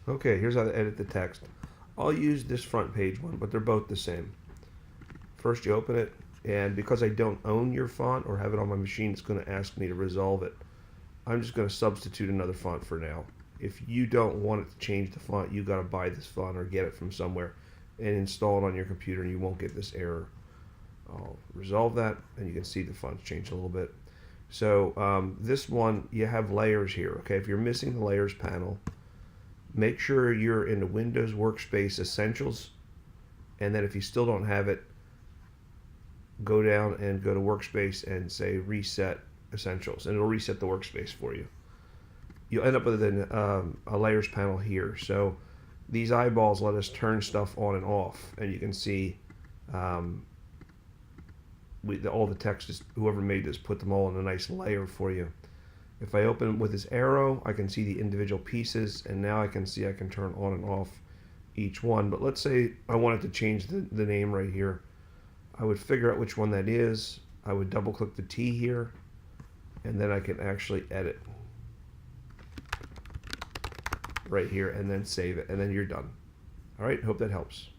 Okay, here's how to edit the text. I'll use this front page one, but they're both the same. First you open it, and because I don't own your font or have it on my machine, it's going to ask me to resolve it. I'm just going to substitute another font for now. If you don't want it to change the font, you got to buy this font or get it from somewhere and install it on your computer, and you won't get this error. I'll resolve that, and you can see the font's changed a little bit. So this one, you have layers here. Okay, if you're missing the layers panel, make sure you're in the Windows Workspace Essentials, and then if you still don't have it, go down and go to Workspace and say Reset Essentials, and it'll reset the workspace for you. You'll end up with a layers panel here. So these eyeballs let us turn stuff on and off, and you can see all the text is, whoever made this put them all in a nice layer for you. If I open with this arrow, I can see the individual pieces, and now I can see I can turn on and off each one. But let's say I wanted to change the name right here. I would figure out which one that is. I would double click the T here, and then I can actually edit right here and then save it, and then you're done. All right, hope that helps.